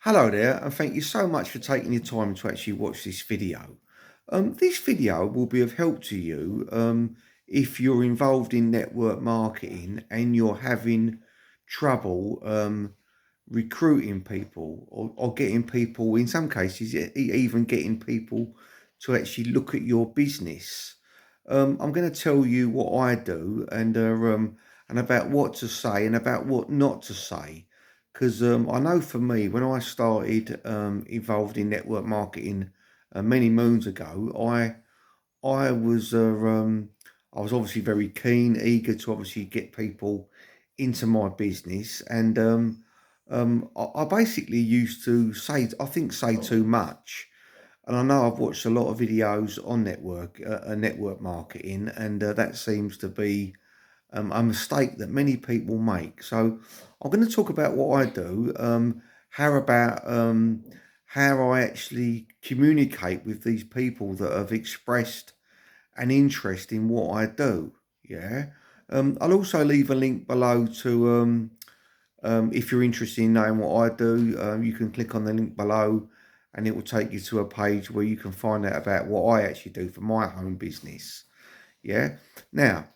Hello there, and thank you so much for taking your time to actually watch this video. This video will be of help to you if you're involved in network marketing and you're having trouble recruiting people or getting people, in some cases, even getting people to actually look at your business. I'm going to tell you what I do and about what to say and about what not to say. Because I know for me, when I started involved in network marketing many moons ago, I was I was obviously very keen, eager to obviously get people into my business, and I basically used to say, I think, say too much. And I know I've watched a lot of videos on network marketing, and that seems to be a mistake that many people make. So I'm going to talk about what I do, how I actually communicate with these people that have expressed an interest in what I do. Yeah. I'll also leave a link below to if you're interested in knowing what I do, you can click on the link below and it will take you to a page where you can find out about what I actually do for my home business. Yeah. Now,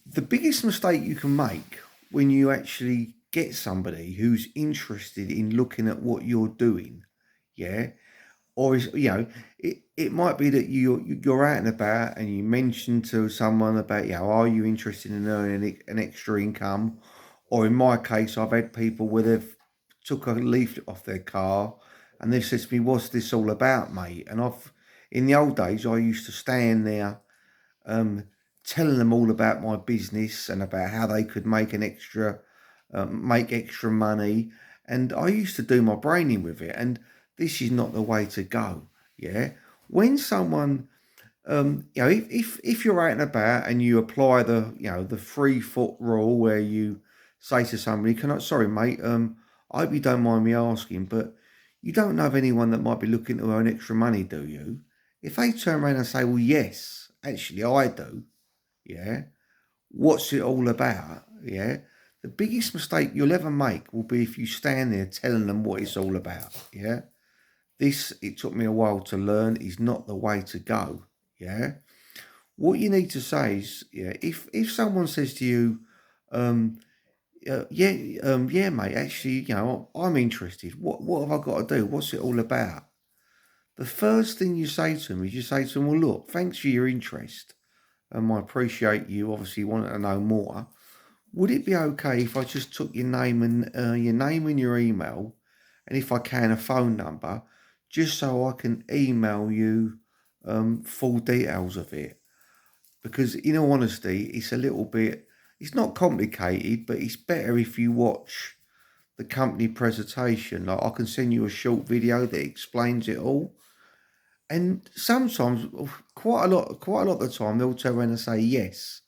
the biggest mistake you can make when you actually get somebody who's interested in looking at what you're doing, yeah, or is it might be that you're out and about and you mention to someone about are you interested in earning an extra income, or in my case I've had people where they've took a leaflet off their car and they've said to me, what's this all about, mate? And I've in the old days I used to stand there um, telling them all about my business and about how they could make extra money. And I used to do my braining with it. And this is not the way to go. Yeah. When someone, if you're out and about and you apply the 3 foot rule where you say to somebody, sorry, mate, I hope you don't mind me asking, but you don't know of anyone that might be looking to earn extra money, do you? If they turn around and say, well, yes, actually, I do, yeah, what's it all about, yeah, the biggest mistake you'll ever make will be if you stand there telling them what it's all about, yeah. This, it took me a while to learn, is not the way to go, yeah. What you need to say is, yeah, if someone says to you, um, yeah, mate, actually, I'm interested. What have I got to do? What's it all about? The first thing you say to them is you say to them, well, look, thanks for your interest. I appreciate you obviously wanting to know more. Would it be okay if I just took your name and your email, and if I can, a phone number, just so I can email you full details of it? Because in all honesty, it's not complicated, but it's better if you watch the company presentation. Like I can send you a short video that explains it all. And sometimes, quite a lot of the time, they'll turn around and say yes.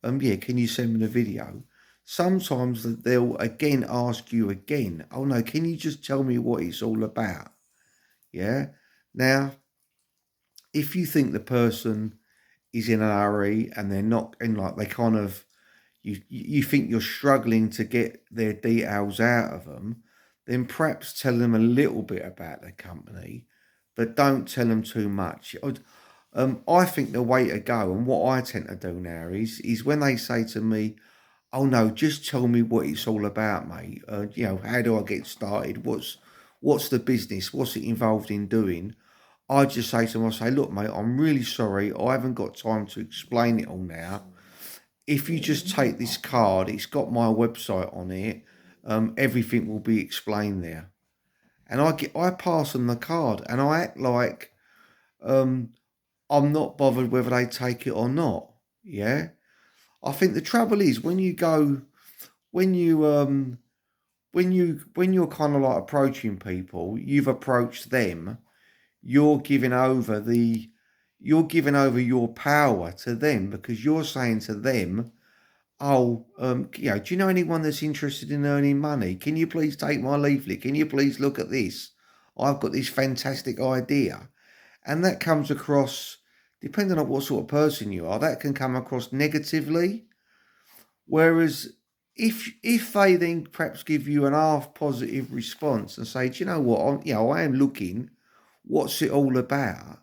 Yeah, can you send me the video? Sometimes they'll again ask you again, oh no, can you just tell me what it's all about? Yeah. Now, if you think the person is in a hurry and they're not, and like they kind of, you think you're struggling to get their details out of them, then perhaps tell them a little bit about the company, but don't tell them too much. I think the way to go, and what I tend to do now is when they say to me, "Oh no, just tell me what it's all about, mate. How do I get started? What's the business? What's it involved in doing?" I just say to them, I say, "Look, mate, I'm really sorry. I haven't got time to explain it all now. If you just take this card, it's got my website on it. Everything will be explained there." And I pass them the card, and I act like um, I'm not bothered whether they take it or not. Yeah, I think the trouble is when you when you're kind of like approaching people, you've approached them. You're giving over you're giving over your power to them because you're saying to them, "Oh, do you know anyone that's interested in earning money? Can you please take my leaflet? Can you please look at this? I've got this fantastic idea." And that comes across, depending on what sort of person you are, that can come across negatively. Whereas if they then perhaps give you an half positive response and say, do you know what, I am looking, what's it all about?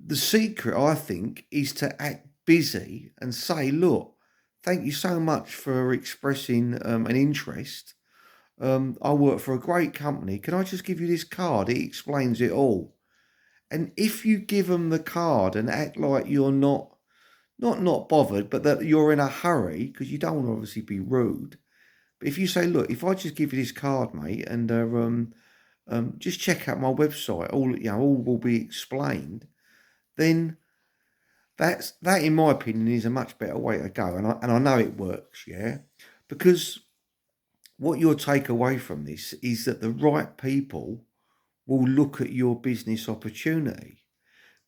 The secret, I think, is to act busy and say, look, thank you so much for expressing an interest. I work for a great company. Can I just give you this card? It explains it all. And if you give them the card and act like you're not bothered, but that you're in a hurry, because you don't want to obviously be rude. But if you say, look, if I just give you this card, mate, and just check out my website, all will be explained, then that in my opinion is a much better way to go. And I know it works, yeah. Because what you'll take away from this is that the right people will look at your business opportunity.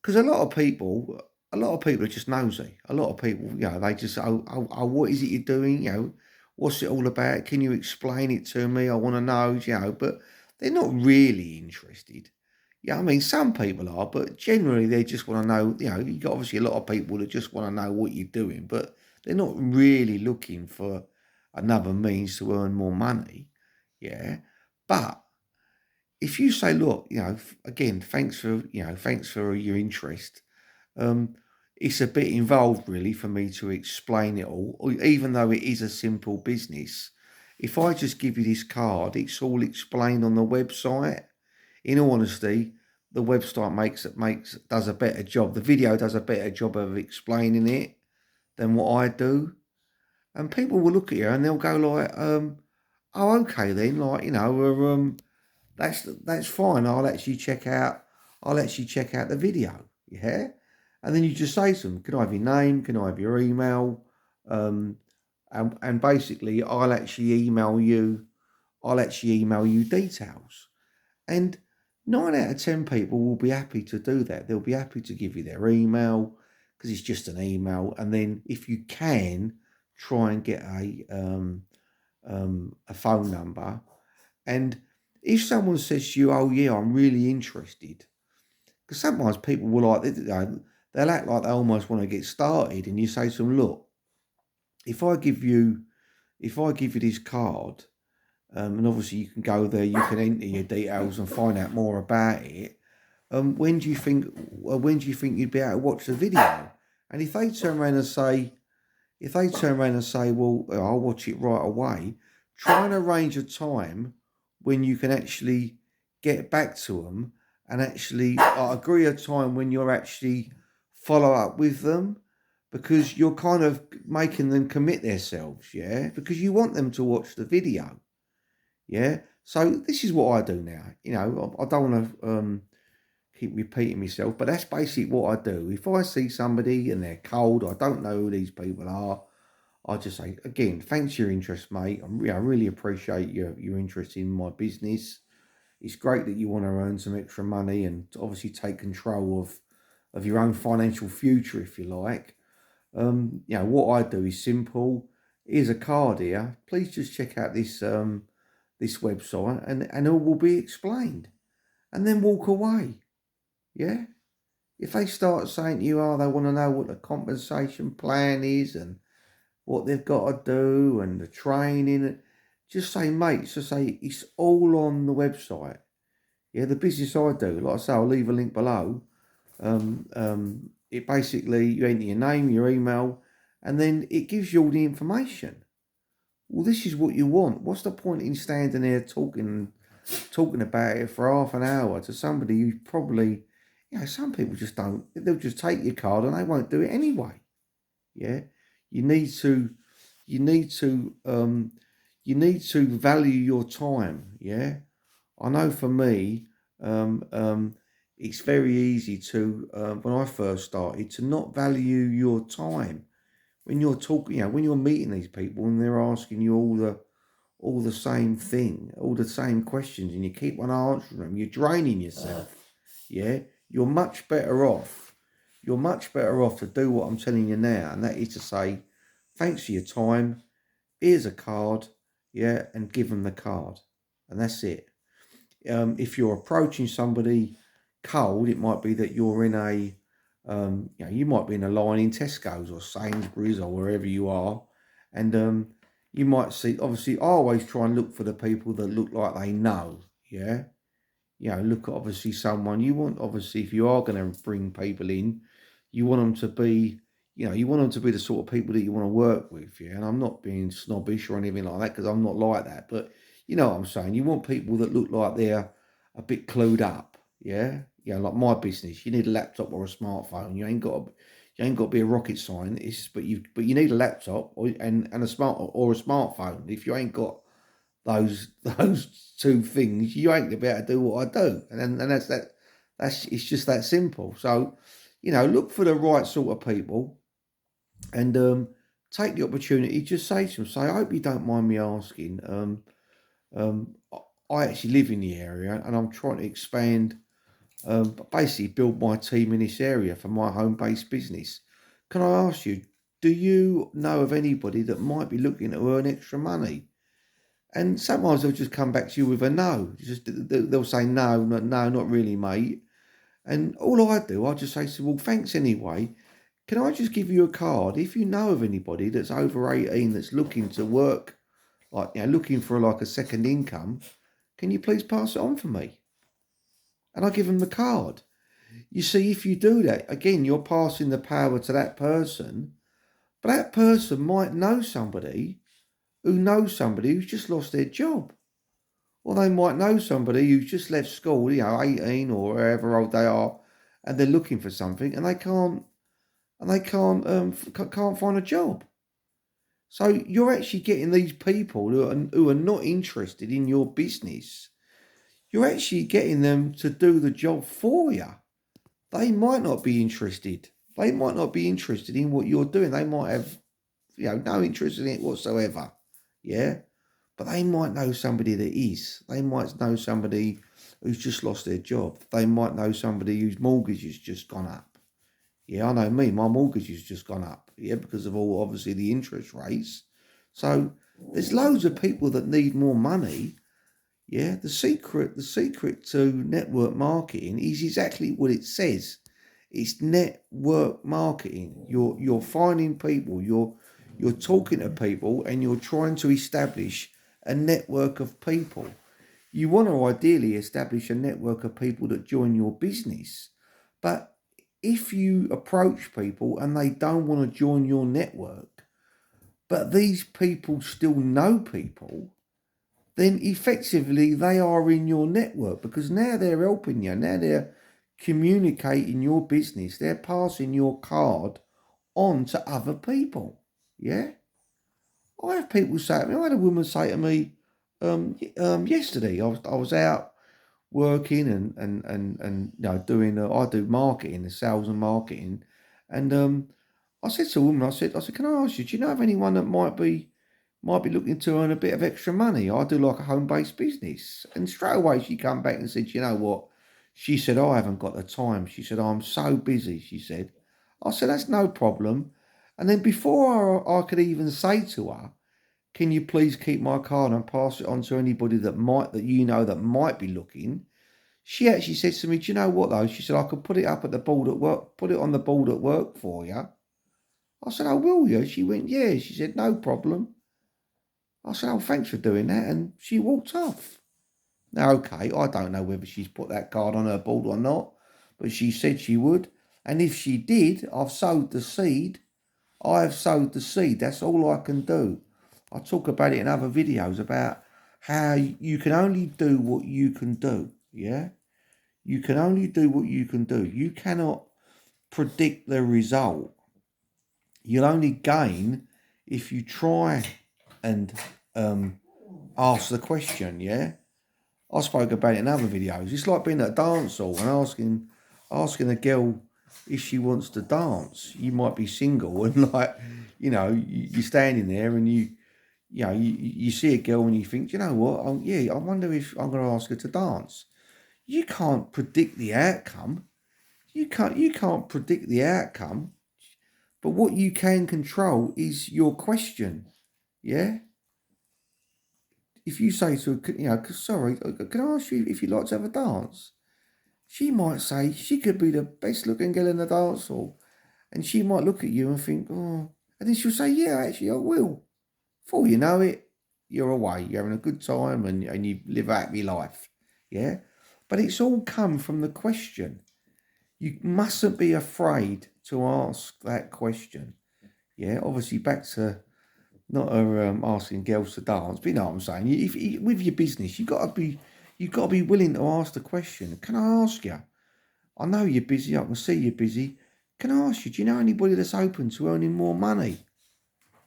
Because a lot of people are just nosy. A lot of people, they just, what is it you're doing? What's it all about? Can you explain it to me? I want to know, but they're not really interested. Yeah, I mean, some people are, but generally they just want to know, you've got obviously a lot of people that just want to know what you're doing, but they're not really looking for another means to earn more money. Yeah. But if you say, look, again, thanks for your interest. Um, it's a bit involved really for me to explain it all, even though it is a simple business. If I just give you this card, it's all explained on the website. In all honesty, the website does a better job. The video does a better job of explaining it than what I do. And people will look at you and they'll go like, oh, okay then, like, that's fine. I'll actually check out the video. Yeah. And then you just say to them, can I have your name? Can I have your email? And basically I'll actually email you details. And 9 out of 10 people will be happy to do that. They'll be happy to give you their email because it's just an email. And then if you can, try and get a phone number. And if someone says to you, oh yeah, I'm really interested, because sometimes people will they'll act like they almost want to get started, and you say to them, look, if I give you this card, and obviously you can go there, you can enter your details and find out more about it. When do you think you'd be able to watch the video? And if they turn around and say, well, I'll watch it right away, try and arrange a time when you can actually get back to them and actually agree a time when you're actually follow up with them, because you're kind of making them commit themselves, yeah, because you want them to watch the video, yeah. So this is what I do now. I don't want to keep repeating myself, but that's basically what I do. If I see somebody and they're cold, I don't know who these people are, I just say, again, thanks for your interest, mate. I really appreciate your interest in my business. It's great that you want to earn some extra money and obviously take control of your own financial future, if you like. What I do is simple. Here's a card here. Please just check out this this website and it will be explained. And then walk away. Yeah? If they start saying to you, oh, they want to know what the compensation plan is and what they've got to do and the training, just say, mate, just say it's all on the website. Yeah, the business I do, like I say, I'll leave a link below. It basically, you enter your name, your email, and then it gives you all the information. Well, this is what you want. What's the point in standing there talking about it for half an hour to somebody who probably, some people just don't, they'll just take your card and they won't do it anyway. Yeah. You need to, you need to, you need to value your time. Yeah. I know for me, it's very easy to, when I first started, to not value your time when you're talking, when you're meeting these people and they're asking you all the same thing, all the same questions, and you keep on answering them, you're draining yourself. Yeah, you're much better off. You're much better off to do what I'm telling you now, and that is to say, thanks for your time. Here's a card, yeah, and give them the card, and that's it. If you're approaching somebody cold, it might be that you're in you might be in a line in Tesco's or Sainsbury's or wherever you are, and you might see, obviously, I always try and look for the people that look like they know, yeah? Look at obviously someone you want, obviously, if you are going to bring people in, you want them to be, you want them to be the sort of people that you want to work with, yeah? And I'm not being snobbish or anything like that because I'm not like that, but you know what I'm saying? You want people that look like they're a bit clued up, yeah? Like my business, you need a laptop or a smartphone. You ain't got to be a rocket scientist, but you need a laptop and a smartphone. If you ain't got those two things, you ain't gonna be able to do what I do, and that's that. That's it's just that simple. So, look for the right sort of people, and take the opportunity. Just say to them, say, I hope you don't mind me asking. I actually live in the area, and I'm trying to expand. Basically, build my team in this area for my home-based business. Can I ask you? Do you know of anybody that might be looking to earn extra money? And sometimes they'll just come back to you with a no. They'll say no, no, not really, mate. And all I do, I just say to them, well, thanks anyway. Can I just give you a card if you know of anybody that's over 18 that's looking to work, like looking for like a second income? Can you please pass it on for me? And I give them the card. You see, if you do that, again, you're passing the power to that person, but that person might know somebody who knows somebody who's just lost their job. Well, they might know somebody who's just left school, 18 or wherever old they are, and they're looking for something, and they can't find a job. So you're actually getting these people who are not interested in your business. You're actually getting them to do the job for you. They might not be interested. They might not be interested in what you're doing. They might have, no interest in it whatsoever. Yeah. But they might know somebody that is. They might know somebody who's just lost their job. They might know somebody whose mortgage has just gone up. Yeah, I know me, my mortgage has just gone up. Yeah, because of all obviously the interest rates. So there's loads of people that need more money. Yeah, the secret to network marketing is exactly what it says. It's network marketing. You're finding people, you're talking to people, and you're trying to establish a network of people. You want to ideally establish a network of people that join your business. But if you approach people and they don't want to join your network, but these people still know people, then effectively they are in your network because now they're helping you. Now they're communicating your business. They're passing your card on to other people. Yeah. I have people say to me, I had a woman say to me yesterday, I was out working and doing, I do marketing, the sales and marketing. And I said to a woman, I said, can I ask you, do you know of anyone that might be looking to earn a bit of extra money? I do like a home-based business. And straight away she come back and said, you know what? She said, I haven't got the time. She said, I'm so busy, she said. I said, that's no problem. And then before I could even say to her, can you please keep my card and pass it on to anybody that might be looking? She actually said to me, do you know what though? She said, I could put it up at the board at work, put it on the board at work for you. I said, oh, will you? She went, yeah. She said, no problem. I said, oh, thanks for doing that. And she walked off. Now, okay, I don't know whether she's put that card on her board or not, but she said she would. And if she did, I've sowed the seed. I have sowed the seed. That's all I can do. I talk about it in other videos about how you can only do what you can do. Yeah? You can only do what you can do. You cannot predict the result. You'll only gain if you try and ask the question, yeah? I spoke about it in other videos. It's like being at a dance hall and asking a girl if she wants to dance. You might be single and you're standing there and you see a girl and you think, you know what? I wonder if I'm going to ask her to dance. You can't predict the outcome. You can't predict the outcome. But what you can control is your question. Yeah. If you say to her, sorry, can I ask you if you'd like to have a dance? She might say she could be the best looking girl in the dance hall. And she might look at you and think, oh. And then she'll say, yeah, actually, I will. Before you know it, you're away. You're having a good time and you live a happy life. Yeah? But it's all come from the question. You mustn't be afraid to ask that question. Yeah? Obviously, back to not asking girls to dance, but you know what I'm saying. With your business, you got to be willing to ask the question. Can I ask you? I know you're busy. I can see you're busy. Can I ask you? Do you know anybody that's open to earning more money?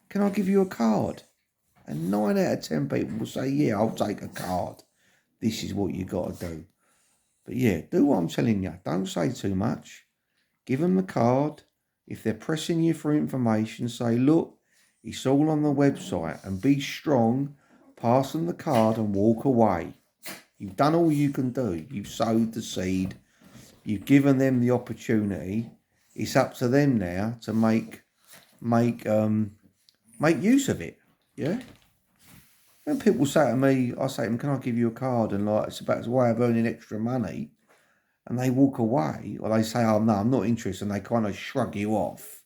Can I give you a card? And 9 out of 10 people will say, yeah, I'll take a card. This is what you got to do. But yeah, do what I'm telling you. Don't say too much. Give them the card. If they're pressing you for information, say, look, it's all on the website, and be strong. Pass them the card and walk away. You've done all you can do. You've sowed the seed. You've given them the opportunity. It's up to them now to make use of it. Yeah. When people say to me, I say to them, can I give you a card? And like, it's about a way of earning extra money. And they walk away, or they say, oh, no, I'm not interested. And they kind of shrug you off.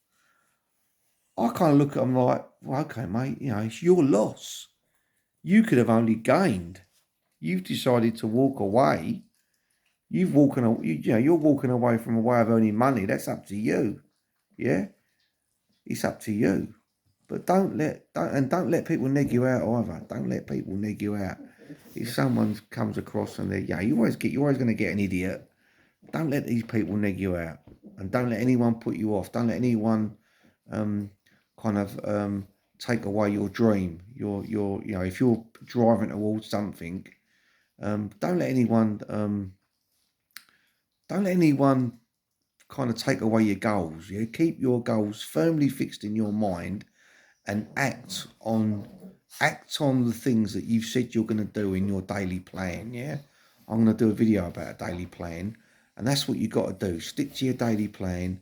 I kind of look at them like, well, okay, mate, you know, it's your loss. You could have only gained. You've decided to walk away. You're walking away from a way of earning money. That's up to you. Yeah? It's up to you. But don't let people neg you out either. Don't let people neg you out. If someone comes across and you're always going to get an idiot. Don't let these people neg you out, and don't let anyone put you off. Don't let anyone take away your dream. If you're driving towards something, don't let anyone kind of take away your goals. Yeah, keep your goals firmly fixed in your mind. And act on the things that you've said you're going to do in your daily plan. Yeah, I'm going to do a video about a daily plan, and that's what you got to do. Stick to your daily plan.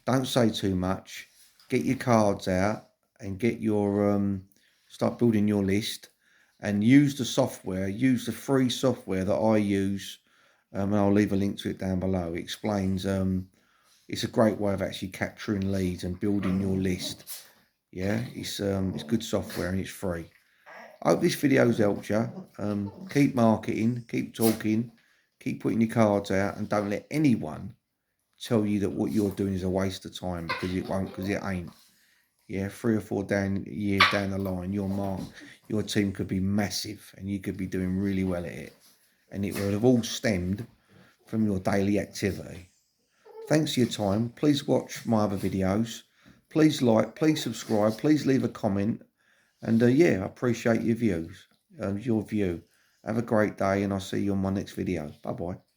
Don't say too much. Get your cards out and get your start building your list, and use the software. Use the free software that I use, and I'll leave a link to it down below. It explains. It's a great way of actually capturing leads and building your list. Yeah, it's good software and it's free. I hope this video's helped you. Keep marketing, keep talking, keep putting your cards out, and don't let anyone tell you that what you're doing is a waste of time, because it won't, because it ain't. Yeah, 3 or 4 years down the line, your team could be massive and you could be doing really well at it. And it would have all stemmed from your daily activity. Thanks for your time. Please watch my other videos. Please like, please subscribe, please leave a comment. And yeah, I appreciate your view. Have a great day, and I'll see you on my next video. Bye-bye.